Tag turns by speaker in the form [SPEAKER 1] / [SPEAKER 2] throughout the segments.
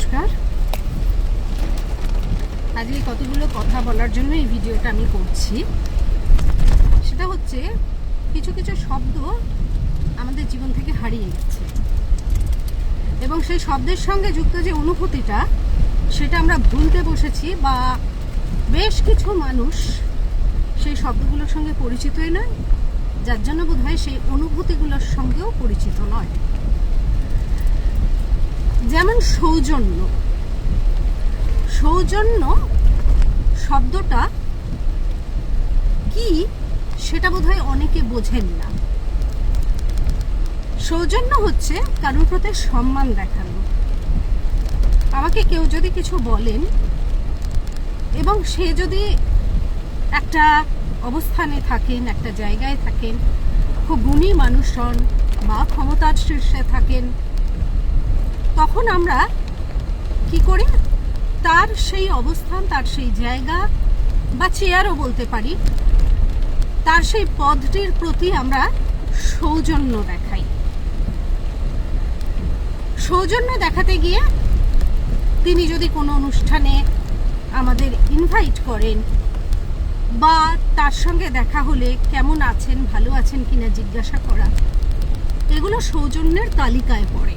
[SPEAKER 1] নমস্কার। আজকে কতগুলো কথা বলার জন্য এই ভিডিওটা আমি করছি। সেটা হচ্ছে কিছু কিছু শব্দ আমাদের জীবন থেকে হারিয়ে গেছে এবং সেই শব্দের সঙ্গে যুক্ত যে অনুভূতিটা সেটা আমরা ভুলতে বসেছি, বা বেশ কিছু মানুষ সেই শব্দগুলোর সঙ্গে পরিচিতই নয়, যার জন্য বোধহয় সেই অনুভূতিগুলোর সঙ্গেও পরিচিত নয়। যেমন সৌজন্য। সৌজন্য শব্দটা কি সেটা বোধহয় অনেকে বোঝেন না। সৌজন্য হচ্ছে কারোর প্রতি সম্মান দেখানো। আমাকে কেউ যদি কিছু বলেন এবং সে যদি একটা অবস্থানে থাকেন, একটা জায়গায় থাকেন, খুব গুণী মানুষ হন বা ক্ষমতার শীর্ষে থাকেন, তখন আমরা কি করি, তার সেই অবস্থান, তার সেই জায়গা বা চেয়ারও বলতে পারি, তার সেই পদটির প্রতি আমরা সৌজন্য দেখাই। সৌজন্য দেখাতে গিয়ে তিনি যদি কোনো অনুষ্ঠানে আমাদের ইনভাইট করেন বা তার সঙ্গে দেখা হলে কেমন আছেন, ভালো আছেন কিনা জিজ্ঞাসা করা, এগুলো সৌজন্যের তালিকায় পড়ে।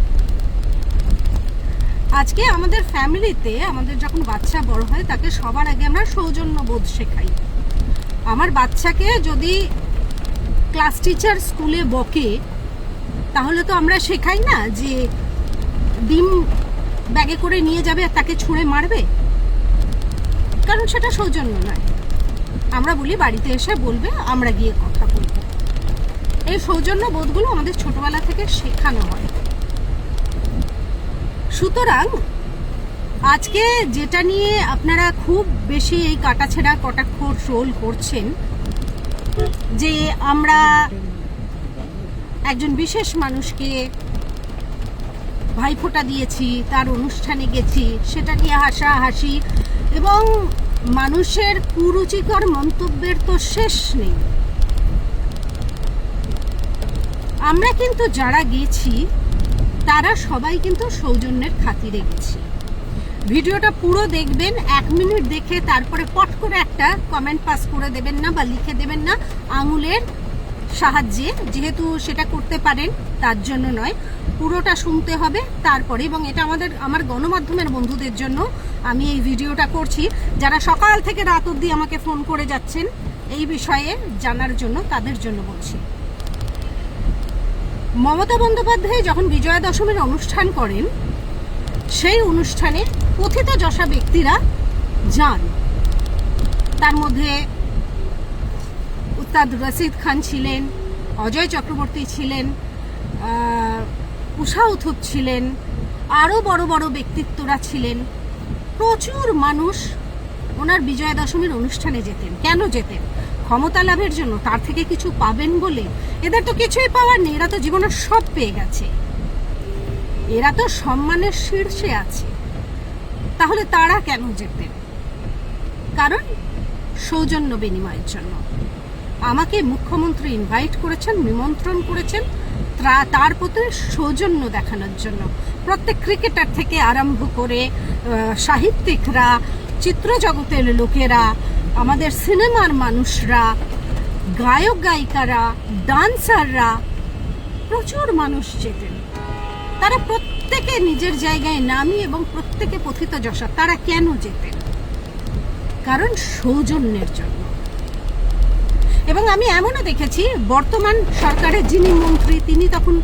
[SPEAKER 1] আজকে আমাদের ফ্যামিলিতে আমাদের যখন বাচ্চা বড় হয় তাকে সবার আগে আমরা সৌজন্য বোধ শেখাই। আমার বাচ্চাকে যদি ক্লাস টিচার স্কুলে বকে তাহলে তো আমরা শেখাই না যে ডিম ব্যাগে করে নিয়ে যাবে আর তাকে ছুঁড়ে মারবে, কারণ সেটা সৌজন্য নয়। আমরা বলি বাড়িতে এসে বলবে, আমরা গিয়ে কথা বলবো। এই সৌজন্য বোধগুলো আমাদের ছোটবেলা থেকে শেখানো হয়। সুতরাং আজকে যেটা নিয়ে আপনারা খুব বেশি এই কাটাছেঁড়া কটাক্ষ ট্রোল করছেন, যে আমরা একজন বিশেষ মানুষকে ভাইফোঁটা দিয়েছি, তার অনুষ্ঠানে গেছি, সেটা নিয়ে হাসাহাসি এবং মানুষের কুরুচিকর মন্তব্যের তো শেষ নেই। আমরা কিন্তু যারা গেছি তারা সবাই কিন্তু সৌজন্যের খাতিরে গেছি। ভিডিওটা পুরো দেখবেন, 1 মিনিট দেখে তারপরে পট করে একটা কমেন্ট পাস করে দেবেন না বা লিখে দেবেন না আঙুলের সাহায্যে, যেহেতু সেটা করতে পারেন তার জন্য নয়, পুরোটা শুনতে হবে তারপরে। এবং এটা আমার গণমাধ্যমের বন্ধুদের জন্য আমি এই ভিডিওটা করছি, যারা সকাল থেকে রাত অবধি আমাকে ফোন করে যাচ্ছেন এই বিষয়ে জানার জন্য, তাদের জন্য বলছি। মমতা বন্দ্যোপাধ্যায় যখন বিজয়া দশমীর অনুষ্ঠান করেন, সেই অনুষ্ঠানে কথিত যশা ব্যক্তিরা যান। তার মধ্যে উস্তাদ রশিদ খান ছিলেন, অজয় চক্রবর্তী ছিলেন, উষা উথুপ ছিলেন, আরও বড় বড় ব্যক্তিত্বরা ছিলেন। প্রচুর মানুষ ওনার বিজয়া দশমীর অনুষ্ঠানে যেতেন। কেন যেতেন? ক্ষমতা লাভের জন্য, তার থেকে কিছু পাবেন বলে? এদের তো কিছুই পাওয়ার নেই, এরা তো জীবনে সব পেয়ে গেছে, এরা তো সম্মানের শীর্ষে আছে। তাহলে তারা কেন যেতেন? কারণ সৌজন্য বিনিময়ের জন্য। আমাকে মুখ্যমন্ত্রী ইনভাইট করেছেন, নিমন্ত্রণ করেছেন তার প্রতি সৌজন্য দেখানোর জন্য। প্রত্যেক ক্রিকেটার থেকে আরম্ভ করে সাহিত্যিকরা, চিত্র জগতের লোকেরা, আমাদের সিনেমার মানুষরা, গায়ক গায়িকারা, ডান্সাররা, প্রচুর মানুষ যেতেন। তারা প্রত্যেকে নিজের জায়গায় নামি এবং প্রত্যেকে পথিত যশা। তারা কেন যেতেন? কারণ সৌজন্যের জন্য। এবং আমি এমনও দেখেছি, বর্তমান সরকারের যিনি মন্ত্রী, তিনি তখন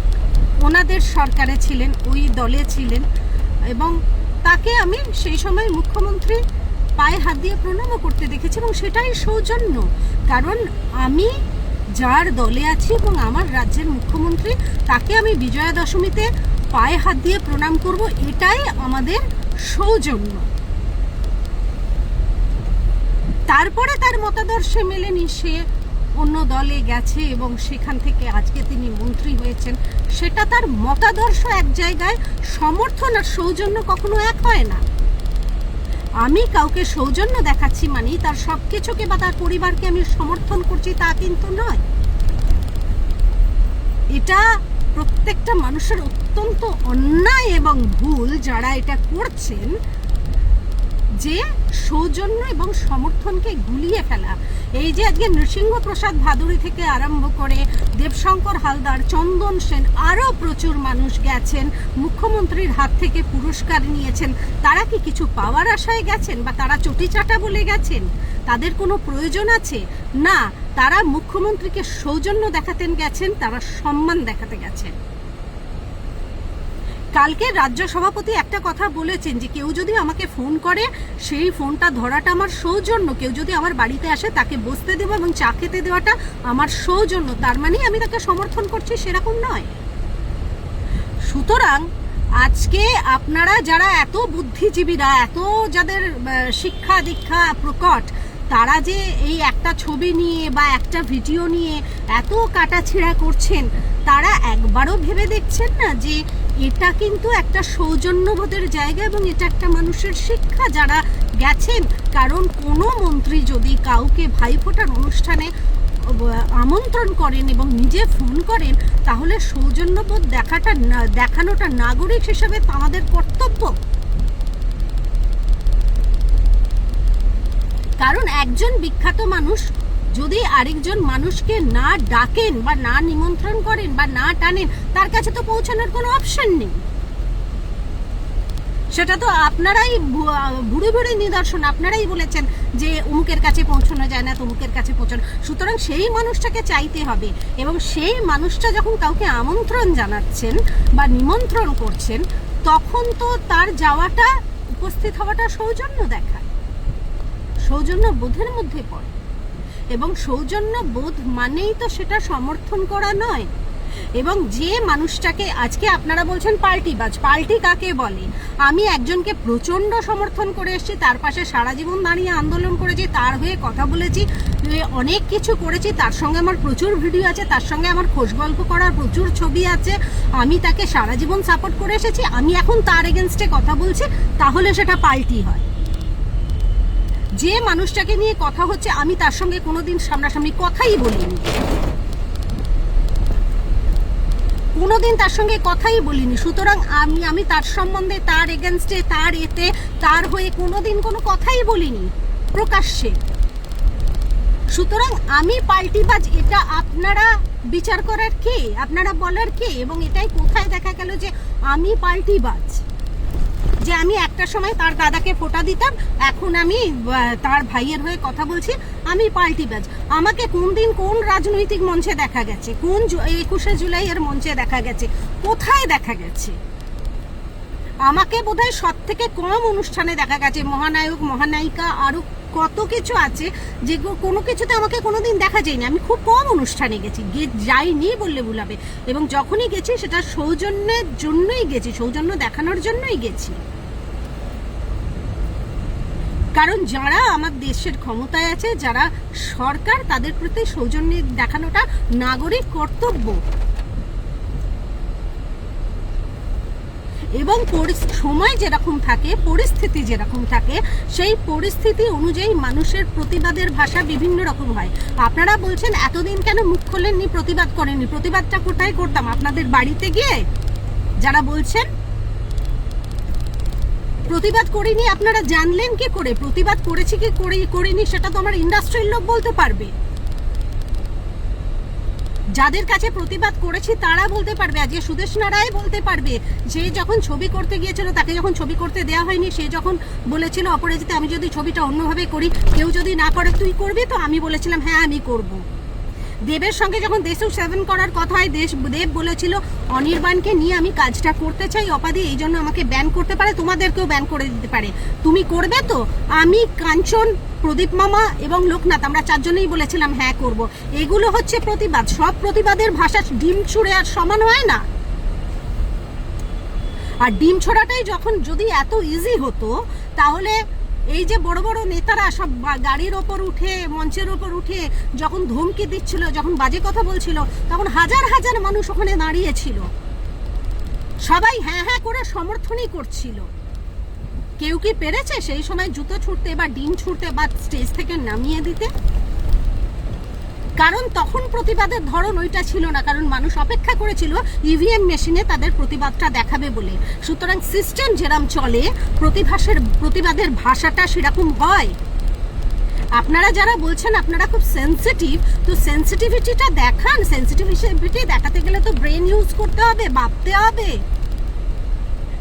[SPEAKER 1] ওনাদের সরকারে ছিলেন, ওই দলে ছিলেন, এবং তাকে আমি সেই সময় মুখ্যমন্ত্রী পায়ে হাত দিয়ে প্রণামও করতে দেখেছি, এবং সেটাই সৌজন্য। কারণ আমি যার দলে আছি এবং আমার রাজ্যের মুখ্যমন্ত্রী, তাকে আমি বিজয়া দশমীতে পায়ে হাত দিয়ে প্রণাম করব, এটাই আমাদের সৌজন্য। তারপরে তার মতাদর্শে মেলেনি, সে অন্য দলে গেছে এবং সেখান থেকে আজকে তিনি মন্ত্রী হয়েছেন, সেটা তার মতাদর্শ এক জায়গায়, সমর্থন আর সৌজন্য কখনো এক হয় না। আমি কাউকে সৌজন্য দেখাচ্ছি মানে তার সব কিছুকে বা তার পরিবারকে আমি সমর্থন করছি তা কিন্তু নয়। এটা প্রত্যেকটা মানুষের অত্যন্ত অন্যায় এবং ভুল যারা এটা করছেন, যে সৌজন্য এবং সমর্থনকে গুলিয়ে ফেলা। এই যে আজকে নৃসিংহ প্রসাদ ভাদুড়ী থেকে আরম্ভ করে দেবশঙ্কর হালদার, চন্দন সেন, আরও প্রচুর মানুষ গেছেন, মুখ্যমন্ত্রীর হাত থেকে পুরস্কার নিয়েছেন। তারা কি কিছু পাওয়ার আশায় গেছেন, বা তারা চটিচাটা বলে গেছেন? তাদের কোনো প্রয়োজন আছে? না, তারা মুখ্যমন্ত্রীকে সৌজন্য দেখাতে গেছেন, তারা সম্মান দেখাতে গেছেন। কালকে রাজ্য সভাপতি একটা কথা বলেছেন যে কেউ যদি আমাকে ফোন করে, সেই ফোনটা ধরাটা আমার সৌজন্য। কেউ যদি আমার বাড়িতে আসে, তাকে বসতে দেবো এবং চা খেতে দেওয়াটা আমার সৌজন্য। তার মানে আমি তাকে সমর্থন করছি সেরকম নয়। সুতরাং আজকে আপনারা যারা এত বুদ্ধিজীবীরা, এত যাদের শিক্ষা দীক্ষা প্রকট, তারা যে এই একটা ছবি নিয়ে বা একটা ভিডিও নিয়ে এত কাটাছিড়া করছেন, তারা একবারও ভেবে দেখছেন না যে এটা কিন্তু একটা সৌজন্যবোধের জায়গা এবং এটা একটা মানুষের শিক্ষা যারা গেছেন। কারণ কোনো মন্ত্রী যদি কাউকে ভাইফোঁটার অনুষ্ঠানে আমন্ত্রণ করেন এবং নিজে ফোন করেন, তাহলে সৌজন্যবোধ দেখানোটা নাগরিক হিসেবে আমাদের কর্তব্য। কারণ একজন বিখ্যাত মানুষ যদি আরেকজন মানুষকে না ডাকেন বা না নিমন্ত্রণ করেন বা না টানেন, তার কাছে তো পৌঁছানোর কোনো অপশন নেই। সেটা তো আপনারাই ভুড়ি ভুড়ি নিদর্শন, আপনারাই বলেছেন যে অমুকের কাছে পৌঁছানো যায় না, তমুকের কাছে পৌঁছানো। সুতরাং সেই মানুষটাকে চাইতে হবে, এবং সেই মানুষটা যখন কাউকে আমন্ত্রণ জানাচ্ছেন বা নিমন্ত্রণ করছেন, তখন তো তার যাওয়াটা, উপস্থিত হওয়াটা সৌজন্য দেখায়, সৌজন্য বোধের মধ্যে পড়ে। এবং সৌজন্য বোধ মানেই তো সেটা সমর্থন করা নয়। এবং যে মানুষটাকে আজকে আপনারা বলছেন পাল্টিবাজ, পাল্টি কাকে বলে? আমি একজনকে প্রচণ্ড সমর্থন করে এসেছি, তার পাশে সারা জীবন দাঁড়িয়ে আন্দোলন করেছি, তার হয়ে কথা বলেছি, অনেক কিছু করেছি, তার সঙ্গে আমার প্রচুর ভিডিও আছে, তার সঙ্গে আমার খোশ গল্প করার প্রচুর ছবি আছে, আমি তাকে সারা জীবন সাপোর্ট করে এসেছি, আমি এখন তার এগেনস্টে কথা বলছি, তাহলে সেটা পাল্টি হয়। যে মানুষটাকে নিয়ে কথা হচ্ছে, আমি তার সঙ্গে কোনোদিন সামনাসামনি কথাই বলিনি, কোনোদিন তার সঙ্গে কথাই বলিনি। সুতরাং আমি তার সম্বন্ধে, তার এগেনস্টে, তার এতে, তার হয়ে কোনোদিন কোনো কথাই বলিনি প্রকাশ্যে। সুতরাং আমি পাল্টিবাজ, এটা আপনারা বিচার করার কে? আপনারা বলার কে? এবং এটাই কোথায় দেখা গেল যে আমি পাল্টিবাজ, যে আমি একটা সময় তার দাদাকে ফোঁটা দিতাম, এখন আমি তার ভাইয়ের হয়ে কথা বলছি, আমি পাল্টিবাজ। আমাকে কোন দিন কোন রাজনৈতিক মঞ্চে দেখা গেছে? কোন 21শে জুলাইয়ের মঞ্চে দেখা গেছে? কোথায় দেখা গেছে? আমাকে বোধহয় সব থেকে কম অনুষ্ঠানে দেখা গেছে। মহানায়ক, মহানায়িকা, আরো কত কিছু আছে যে কোনো কিছুতে আমাকে কোনোদিন দেখা যায়নি। আমি খুব কম অনুষ্ঠানে গেছি, যাইনি বললে ভুলাবে। এবং যখনই গেছি সেটা সৌজন্যের জন্যই গেছি, সৌজন্য দেখানোর জন্যই গেছি। কারণ যারা আমার দেশের ক্ষমতায় আছে, যারা সরকার, তাদের প্রতি সৌজন্য দেখানোটা নাগরিক কর্তব্য। এবং সময় যেরকম থাকে, পরিস্থিতি যেরকম থাকে, সেই পরিস্থিতি অনুযায়ী মানুষের প্রতিবাদের ভাষা বিভিন্ন রকম হয়। আপনারা বলছেন এতদিন কেন মুখ খোলেননি, প্রতিবাদ করেননি? প্রতিবাদটা কোথায় করতাম? আপনাদের বাড়িতে গিয়ে? যারা বলছেন প্রতিবাদ করিনি, আপনারা জানলেন কি করে? প্রতিবাদ করেছি কি করিনি সেটা তো আমার ইন্ডাস্ট্রির লোক বলতে পারবে। যাদের কাছে প্রতিবাদ করেছি তারা বলতে পারবে। আজকে সুদেষ্ণা রায় বলতে পারবে, সে যখন ছবি করতে গিয়েছিল, তাকে যখন ছবি করতে দেওয়া হয়নি, সে যখন বলেছিল অপরাজিতা আমি যদি ছবিটা অন্যভাবে করি, কেউ যদি না করে তুই করবি তো? আমি বলেছিলাম হ্যাঁ আমি করব। দেবের সঙ্গে যখন দেশু 7 করার কথা হয়, দেব বলেছিল অনির্বাণকে নিয়ে আমি কাজটা করতে চাই, অপাদি এই জন্য আমাকে ব্যান করতে পারে, তোমাদেরকেও ব্যান করে দিতে পারে, তুমি করবে তো? আমি, কাঞ্চন, প্রদীপ মামা এবং লোকনাথ, আমরা 4 জনেই বলেছিলাম হ্যাঁ করব। এগুলো হচ্ছে প্রতিবাদ। সব প্রতিবাদের ভাষা ডিম ছুঁড়ে আর সমান হয় না। আর ডিম ছোড়াটাই যখন যদি এত ইজি হতো, তাহলে এই যে বড় বড় নেতারা সব গাড়ির ওপর উঠে, মঞ্চের ওপর উঠে যখন ধমকি দিচ্ছিল, যখন বাজে কথা বলছিল, তখন হাজার হাজার মানুষ ওখানে দাঁড়িয়েছিল, সবাই হ্যাঁ হ্যাঁ করে সমর্থনই করছিল। কেউ কি পেরেছে সেই সময় জুতো ছুটতে বা ডিম ছুটতে বা স্টেজ থেকে নামিয়ে দিতে? কারণ তখন প্রতিবাদের ধরন ওইটা ছিল না, কারণ মানুষ অপেক্ষা করেছিল ইভিএম মেশিনে তাদের প্রতিবাদটা দেখাবে বলে। সুতরাং সিস্টেম যেরকম চলে, প্রতিবাদের ভাষাটা সেরকম হয়। আপনারা যারা বলছেন আপনারা খুব সেন্সিটিভ, তো সেন্সিটিভিটিটা দেখান। সেন্সিটিভিটি দেখাতে গেলে তো ব্রেন ইউজ করতে হবে, ভাবতে হবে।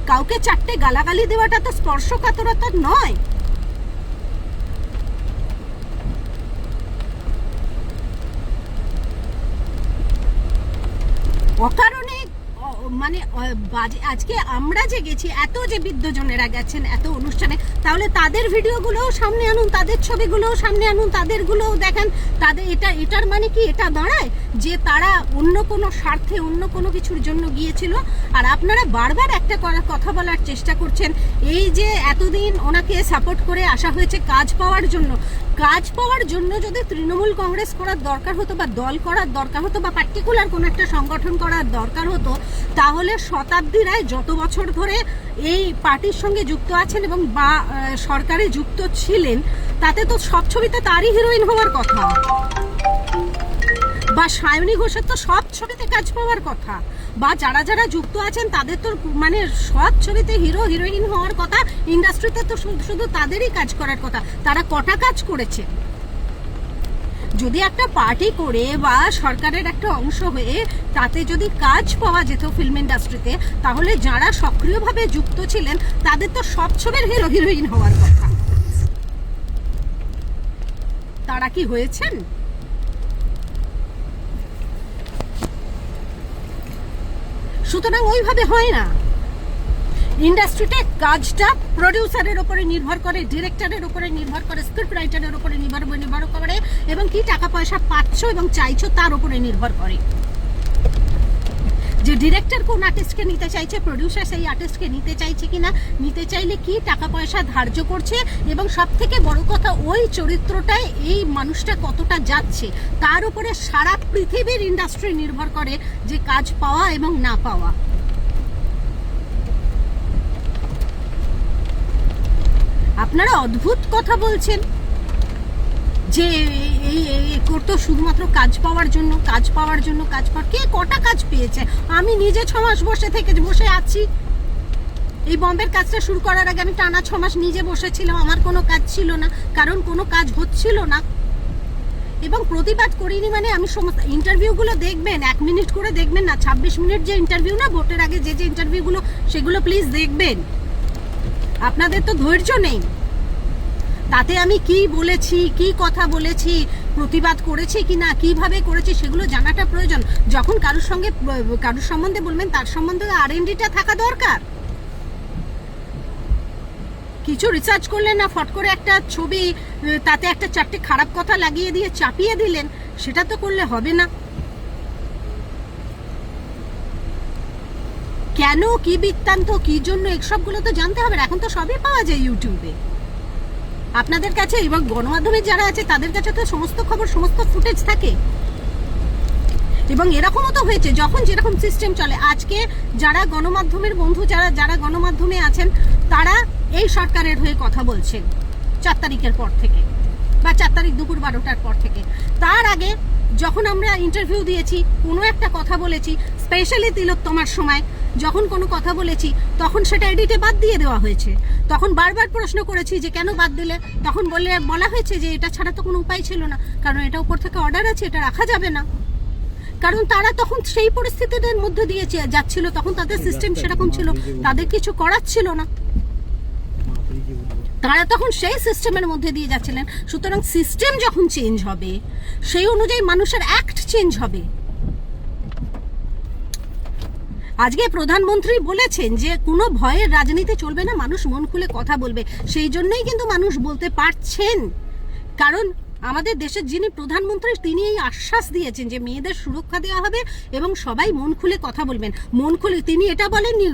[SPEAKER 1] কাউকে চারটে গালাগালি দেওয়াটা তো স্পর্শকাতরতা নয়। অকারণে মানে আজকে আমরা যে গেছি, এত যে বিদ্বজনেরা গেছেন এত অনুষ্ঠানে, তাহলে তাদের ভিডিওগুলোও সামনে আনুন, তাদের ছবিগুলোও সামনে আনুন, তাদেরগুলোও দেখেন। তাদের এটার মানে কি এটা দাঁড়ায় যে তারা অন্য কোনো স্বার্থে অন্য কোনো কিছুর জন্য গিয়েছিল? আর আপনারা বারবার একটা কথা বলার চেষ্টা করছেন, এই যে এতদিন ওনাকে সাপোর্ট করে আসা হয়েছে কাজ পাওয়ার জন্য। কাজ পাওয়ার জন্য যদি তৃণমূল কংগ্রেস করার দরকার হতো, বা দল করার দরকার হতো, বা পার্টিকুলার কোনো একটা সংগঠন করার দরকার হতো, তাহলে শতাব্দী রায় যত বছর ধরে এই পার্টির সঙ্গে যুক্ত আছেন এবং বা সরকারে যুক্ত ছিলেন, তাতে তো সব ছবিতে তারই হিরোইন হওয়ার কথা। বা সায়নী ঘোষের তো সব ছবিতে কাজ পাওয়ার কথা। বা যারা যারা যুক্ত আছেন তাদের তো মানে সব ছবিতে হিরো হিরোইন হওয়ার কথা। ইন্ডাস্ট্রিতে তো শুধু তাদেরই কাজ করার কথা। তারা কটা কাজ করেছে? যদি একটা পার্টি করে বা সরকারের একটা অংশ হয়ে তাতে যদি কাজ পাওয়া যেত ফিল্ম ইন্ডাস্ট্রিতে, তাহলে যারা সক্রিয়ভাবে যুক্ত ছিলেন তাদের তো সব ছবির হিরো হিরোইন হওয়ার কথা। তারা কি হয়েছেন? সুতরাং ওইভাবে হয় না। ইন্ডাস্ট্রিতে কাজটা প্রডিউসারের উপরে নির্ভর করে, ডিরেক্টরের উপরে নির্ভর করে, স্ক্রিপ্ট রাইটারের উপরে নির্ভর করে, এবং কি টাকা পয়সা পাচ্ছ এবং চাইছো তার উপরে নির্ভর করে। যে ডিরেক্টর কোন আর্টিস্টকে নিতে চাইছে, প্রডিউসার সেই আর্টিস্টকে নিতে চাইছে কিনা, নিতে চাইলে কি টাকা পয়সা ধার্য করছে, এবং সব থেকে বড় কথা ওই চরিত্রটায় এই মানুষটা কতটা যাচ্ছে, তার উপরে সারা পৃথিবীর ইন্ডাস্ট্রি নির্ভর করে যে কাজ পাওয়া এবং না পাওয়া। আপনারা অদ্ভুত কথা বলছেন যে এই করতো শুধুমাত্র কাজ পাওয়ার জন্য। কে কটা কাজ পেয়েছে? আমি নিজে 6 মাস বসে আছি। এই বম্বের কাজটা শুরু করার আগে আমি টানা 6 মাস নিজে বসেছিলাম, আমার কোনো কাজ ছিল না, কারণ কোনো কাজ হচ্ছিল না। এবং প্রতিবাদ করিনি মানে আমি সমস্ত ইন্টারভিউগুলো দেখবেন, 1 মিনিট করে দেখবেন না, 26 মিনিট যে ইন্টারভিউ না ভোটের আগে যে ইন্টারভিউগুলো, সেগুলো প্লিজ দেখবেন। আপনাদের তো ধৈর্য নেই। তাতে আমি কি বলেছি, কি কথা বলেছি, প্রতিবাদ করেছি কিনা, কিভাবে করেছি, সেগুলো জানাটা প্রয়োজন। যখন কারোর সম্বন্ধে বলবেন, তার সম্বন্ধে R&Dটা থাকা দরকার। কিছু রিসার্চ করলেন না, ফট করে একটা ছবি, তাতে একটা 4টে খারাপ কথা লাগিয়ে দিয়ে চাপিয়ে দিলেন, সেটা তো করলে হবে না। কেন, কি বৃত্তান্ত, কি জন্য, এসবগুলো তো জানতে হবে। এখন তো সবই পাওয়া যায় ইউটিউবে আপনাদের কাছে, এবং গণমাধ্যমে যারা আছে তাদের কাছে তো সমস্ত খবর, সমস্ত ফুটেজ থাকে। এবং এরকমও তো হয়েছে, যখন যেরকম সিস্টেম চলে। আজকে যারা গণমাধ্যমের বন্ধু, যারা গণমাধ্যমে আছেন, তারা এই সরকারের হয়ে কথা বলছেন 4 তারিখের পর থেকে, বা 4 তারিখ দুপুর 12টার পর থেকে। তার আগে যখন আমরা ইন্টারভিউ দিয়েছি, কোনো একটা কথা বলেছি, স্পেশালি তিলোত্তমার সময় যখন কোনো কথা বলেছি, তখন সেটা এডিটে বাদ দিয়ে দেওয়া হয়েছে। তখন বারবার প্রশ্ন করেছি যে কেন বাদ দিলে, তখন বলা হয়েছে যে এটা ছাড়া তো কোনো উপায় ছিল না, কারণ এটা উপর থেকে অর্ডার আছে, এটা রাখা যাবে না। কারণ তারা তখন সেই পরিস্থিতিদের মধ্যে দিয়ে যাচ্ছিল, তখন তাদের সিস্টেম সেরকম ছিল, তাদের কিছু করার ছিল না, তারা তখন সেই সিস্টেমের মধ্যে দিয়ে যাচ্ছিলেন। সুতরাং সিস্টেম যখন চেঞ্জ হবে, সেই অনুযায়ী মানুষের অ্যাক্ট চেঞ্জ হবে। আজকে প্রধানমন্ত্রী বলেছেন যে কোনো ভয়ের রাজনীতি চলবে না, মানুষ মন খুলে কথা বলবে। সেই জন্যই কিন্তু মানুষ বলতে পারছেন, কারণ আমাদের দেশের যিনি প্রধানমন্ত্রী, তিনি এই আশ্বাস দিয়েছেন যে মেয়েদের সুরক্ষা দেওয়া হবে এবং সবাই মন খুলে কথা বলবেন। মন খুলে তিনি এটা বলেননি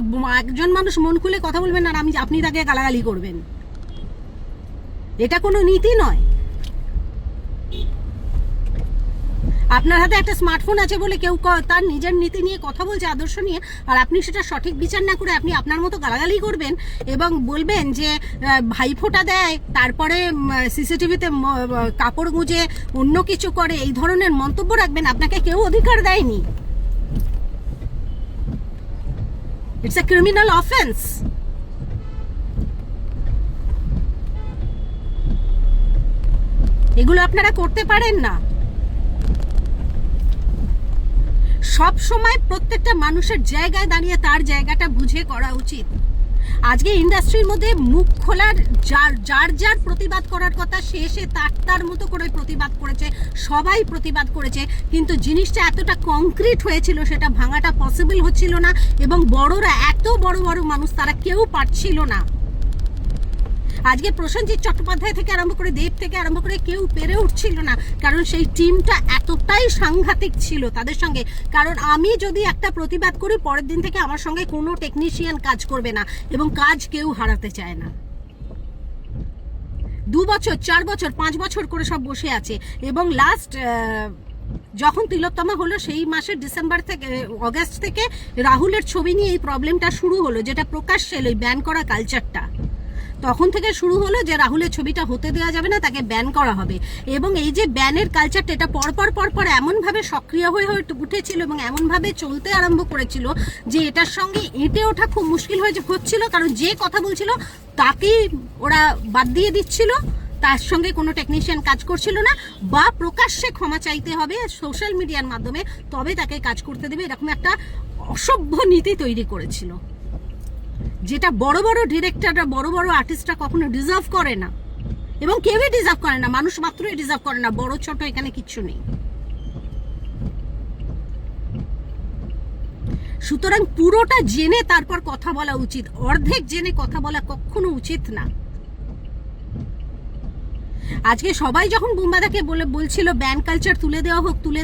[SPEAKER 1] একজন মানুষ মন খুলে কথা বলবেন আর আপনি তাকে গালাগালি করবেন। এটা কোনো নীতি নয়। আপনার হাতে একটা স্মার্টফোন আছে বলে কেউ তার নিজের নীতি নিয়ে কথা বলছে, আদর্শ নিয়ে, আর আপনি সেটা সঠিক বিচার না করে আপনি আপনার মতো গালাগালি করবেন এবং বলবেন যে ভাইফোঁটা দেয়, তারপরে সিসিটিভিতে কাপড় গুঁজে অন্য কিছু করে, এই ধরনের মন্তব্য রাখবেন, আপনাকে কেউ অধিকার দেয়নি। It's a criminal offence. এগুলো আপনারা করতে পারেন না। সব সময় প্রত্যেকটা মানুষের জায়গায় দাঁড়িয়ে তার জায়গাটা বুঝে করা উচিত। আজকে ইন্ডাস্ট্রির মধ্যে মুখ খোলার যার যার প্রতিবাদ করার কথা সে তার মতো করে প্রতিবাদ করেছে, সবাই প্রতিবাদ করেছে, কিন্তু জিনিসটা এতটা কংক্রিট হয়েছিল সেটা ভাঙাটা পসিবল হচ্ছিল না, এবং বড়রা, এত বড় বড় মানুষ, তারা কেউ পারছিল না। আজকে প্রসেনজিৎ চট্টোপাধ্যায় থেকে আরম্ভ করে, দেব থেকে আরম্ভ করে কেউ পেরে উঠছিল না, কারণ সেই টিমটা এতটাই সাংঘাতিক ছিল তাদের সঙ্গে। কারণ আমি যদি একটা প্রতিবাদ করি, পরের দিন থেকে আমার সঙ্গে কোনো টেকনিশিয়ান কাজ করবে না, এবং কাজ কেউ হারাতে চায় না। 2 বছর, 4 বছর, 5 বছর করে সব বসে আছে। এবং লাস্ট যখন তিলোত্তমা হলো সেই মাসের ডিসেম্বর থেকে, অগাস্ট থেকে রাহুলের ছবি নিয়ে এই প্রবলেমটা শুরু হলো, যেটা প্রকাশ্যে এলো, ব্যান করা কালচারটা তখন থেকে শুরু হলো যে রাহুলের ছবিটা হতে দেওয়া যাবে না, তাকে ব্যান করা হবে। এবং এই যে ব্যানের কালচারটা, এটা পরপর এমনভাবে সক্রিয় হয়ে উঠেছিল এবং এমনভাবে চলতে আরম্ভ করেছিল যে এটার সঙ্গে এঁটে ওঠা খুব মুশকিল হচ্ছিল, কারণ যে কথা বলছিল তাকেই ওরা বাদ দিয়ে দিচ্ছিল, তার সঙ্গে কোনো টেকনিশিয়ান কাজ করছিল না, বা প্রকাশ্যে ক্ষমা চাইতে হবে সোশ্যাল মিডিয়ার মাধ্যমে, তবে তাকে কাজ করতে দেবে, এরকম একটা অসভ্য নীতি তৈরি করেছিল, যেটা বড় বড় ডিরেক্টররা, বড় বড় আর্টিস্টরা কখনো ডিজার্ভ করে না, এবং কেউই ডিজার্ভ করে না, মানুষ মাত্রই ডিজার্ভ করে না, বড় ছোট এখানে কিচ্ছু নেই। সুতরাং পুরোটা জেনে তারপর কথা বলা উচিত, অর্ধেক জেনে কথা বলা কখনো উচিত না। আজকে সবাই যখন বুম্বাদাকে বলছিল ব্যান কালচার তুলে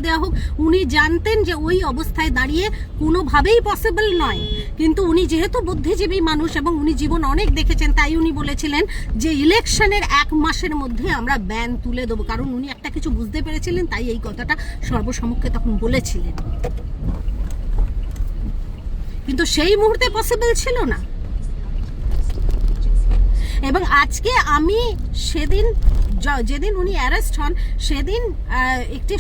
[SPEAKER 1] দেওয়া হোক, উনি জানতেন যে ওই অবস্থায় দাঁড়িয়ে কোনোভাবেই পসিবল নয়, কিন্তু উনি যেহেতু বুদ্ধিজীবী মানুষ এবং উনি জীবন অনেক দেখেছেন, তাই উনি বলেছিলেন যে ইলেকশনের 1 মাসের মধ্যে আমরা ব্যান তুলে দেবো, কারণ উনি একটা কিছু বুঝতে পেরেছিলেন, তাই এই কথাটা সর্বসম্মুখে তখন বলেছিলেন। কিন্তু সেই মুহূর্তে পসিবল ছিল না। এবং আজকে আমি যেদিন উনি অ্যারেস্ট হন, সেদিন একটি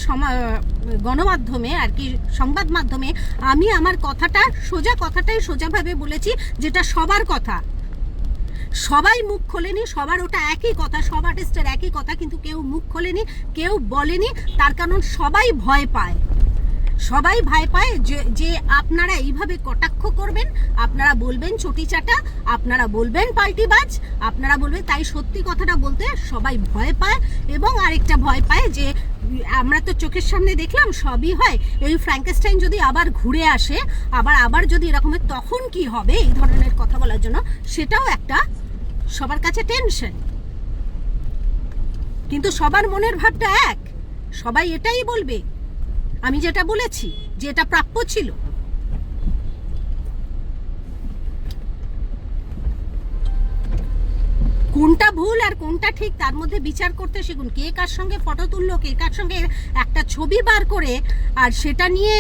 [SPEAKER 1] গণমাধ্যমে আর কি, সংবাদ মাধ্যমে আমি আমার কথাটাই সোজাভাবে বলেছি, যেটা সবার কথা, সবাই মুখ খোলেনি, সবার ওটা একই কথা, সব আর্টিস্টের একই কথা, কিন্তু কেউ মুখ খোলেনি, কেউ বলেনি। তার কারণ সবাই ভয় পায়, যে আপনারা এইভাবে কটাক্ষ করবেন, আপনারা বলবেন চটি চাটা, আপনারা বলবেন পাল্টিবাজ, আপনারা বলবেন, তাই সত্যি কথাটা বলতে সবাই ভয় পায়। এবং আরেকটা ভয় পায় যে আমরা তো চোখের সামনে দেখলাম সবই হয়, এই ফ্র্যাঙ্কেস্টাইন যদি আবার ঘুরে আসে, আবার যদি এরকমের, তখন কি হবে, এই ধরনের কথা বলার জন্য, সেটাও একটা সবার কাছে টেনশন। কিন্তু সবার মনের ভাবটা এক, সবাই এটাই বলবে আমি যেটা বলেছি, যে এটা প্রাপ্য ছিল। কোনটা ভুল আর কোনটা ঠিক তার মধ্যে বিচার করতে শিখুন। কে কার সঙ্গে ফটো তুললো, কে কার সঙ্গে একটা ছবি বার করে আর সেটা নিয়ে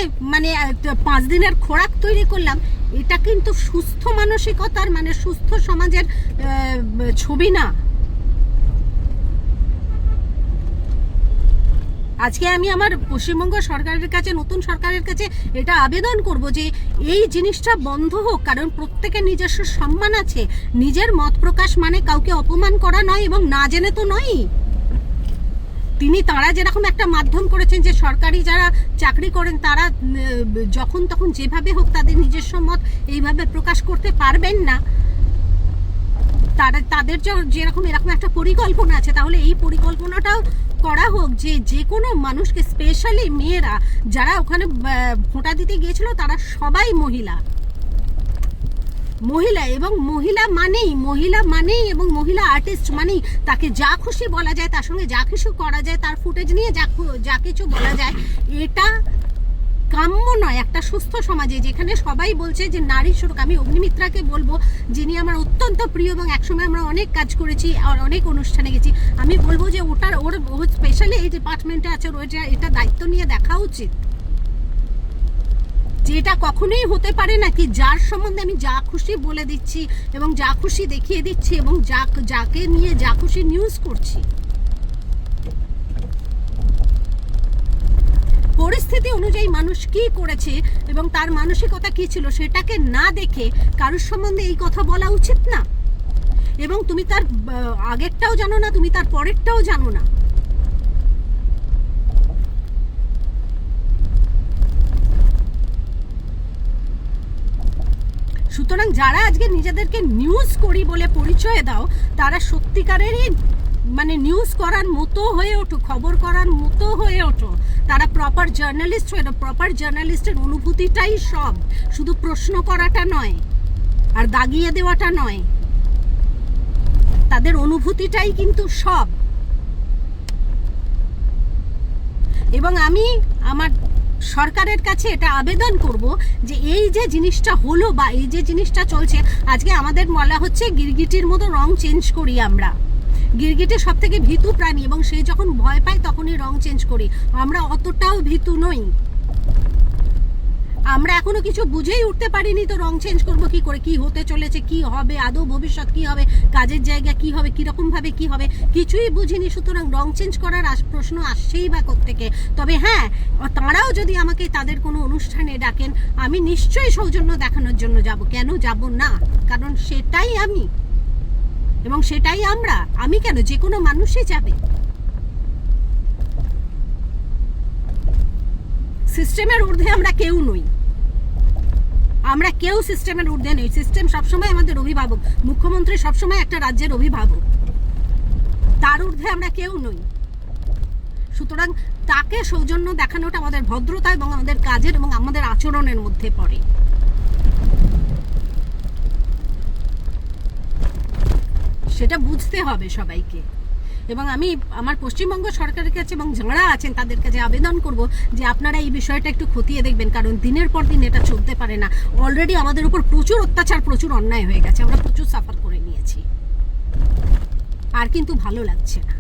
[SPEAKER 1] 5 দিনের খোরাক তৈরি করলাম, এটা কিন্তু সুস্থ মানসিকতার, সুস্থ সমাজের ছবি না। আজকে আমি আমার পশ্চিমবঙ্গ সরকারের কাছে, নতুন সরকারের কাছে এটা আবেদন করব যে এই জিনিসটা বন্ধ হোক, কারণ প্রত্যেকের নিজস্ব সম্মান আছে। নিজের মত প্রকাশ মানে কাউকে অপমান করা নয়, এবং না জেনে তো নয়। তারা যেরকম একটা মাধ্যম করেছেন যে সরকারি যারা চাকরি করেন তারা যখন তখন যেভাবে হোক তাদের নিজস্ব মত এইভাবে প্রকাশ করতে পারবেন না, তাদের যেরকম এরকম একটা পরিকল্পনা আছে, তাহলে এই পরিকল্পনাটাও করা হোক যে কোনো মানুষকে, স্পেশালি মেয়েরা যারা ওখানে ভোটা দিতে গিয়েছিল, তারা সবাই মহিলা, এবং মহিলা মানেই এবং মহিলা আর্টিস্ট মানেই তাকে যা খুশি বলা যায়, তার সঙ্গে যা কিছু করা যায়, তার ফুটেজ নিয়ে যা কিছু বলা যায়, এটা কাম্য নয় একটা সুস্থ সমাজে, যেখানে সবাই বলছে যে নারী সুরক্ষা। আমি অগ্নিমিত্রাকে বলবো, যিনি আমার অত্যন্ত প্রিয় এবং একসময় আমরা অনেক কাজ করেছি আর অনেক অনুষ্ঠানে গেছি, আমি বলবো যে ওর স্পেশালি এই ডিপার্টমেন্টে আছে, ওর এটা দায়িত্ব নিয়ে দেখা উচিত যে এটা কখনোই হতে পারে না কি যার সম্বন্ধে আমি যা খুশি বলে দিচ্ছি এবং যা খুশি দেখিয়ে দিচ্ছি এবং যাকে নিয়ে যা খুশি নিউজ করছি। পরিস্থিতি অনুযায়ী মানুষ কি করেছে এবং তার মানসিকতা কি ছিল সেটাকে না দেখে কারোর সম্বন্ধে এই কথা বলা উচিত না। এবং তুমি তার আগেরটাও জানো না, তুমি তার পরেরটাও জানো না। সুতরাং যারা আজকে নিজেদেরকে নিউজ করি বলে পরিচয় দাও, তারা সত্যিকারেরই মানে নিউজ করার মতো হয়ে ওঠো, খবর করার মতো হয়ে ওঠো। তারা প্রপার জার্নালিস্ট হয়ে ওঠো। প্রপার জার্নালিস্টের অনুভূতিটাই সব, শুধু প্রশ্ন করাটা নয় আর দাগিয়ে দেওয়াটা নয়, তাদের অনুভূতিটাই কিন্তু সব। এবং আমি আমার সরকারের কাছে এটা আবেদন করব যে এই যে জিনিসটা হলো বা এই যে জিনিসটা চলছে, আজকে আমাদের বলা হচ্ছে গিরগিটির মতো রং চেঞ্জ করি আমরা। গিরগিটি সব থেকে ভীতু প্রাণী এবং সে যখন ভয় পায় তখনই রং চেঞ্জ করি। আমরা অতটাও ভীতু নই। আমরা এখনো কিছু বুঝেই উঠতে পারিনি তো রং চেঞ্জ করবো কি করে, কি হতে চলেছে, কি হবে, আদৌ ভবিষ্যৎ কি হবে, কাজের জায়গা কি হবে, কিরকম ভাবে কি হবে, কিছুই বুঝিনি। সুতরাং রং চেঞ্জ করার প্রশ্ন আসছেই বা কোত্থেকে। তবে হ্যাঁ, তাঁরাও যদি আমাকে তাদের কোনো অনুষ্ঠানে ডাকেন, আমি নিশ্চয়ই সৌজন্য দেখানোর জন্য যাব। কেন যাব না? কারণ সেটাই আমি এবং সেটাই আমরা। আমি কেন, যে কোনো মানুষই যাবে। সিস্টেমের ঊর্ধ্বে আমরা কেউ নই, আমরা কেউ সিস্টেমের ঊর্ধ্বে নই। সিস্টেম সবসময় আমাদের অভিভাবক, মুখ্যমন্ত্রী সবসময় একটা রাজ্যের অভিভাবক, তার ঊর্ধ্বে আমরা কেউ নই। সুতরাং তাকে সৌজন্য দেখানোটা আমাদের ভদ্রতা এবং আমাদের কাজের এবং আমাদের আচরণের মধ্যে পড়ে। সেটা বুঝতে হবে সবাইকে। এবং আমি আমার পশ্চিমবঙ্গ সরকারের কাছে এবং যারা আছেন তাদের কাছে আবেদন করব যে আপনারা এই বিষয়টা একটু খতিয়ে দেখবেন, কারণ দিনের পর দিন এটা চলতে পারে না। অলরেডি আমাদের উপর প্রচুর অত্যাচার, প্রচুর অন্যায় হয়ে গেছে, আমরা প্রচুর সাফার করে নিয়েছি, আর কিন্তু ভালো লাগছে না।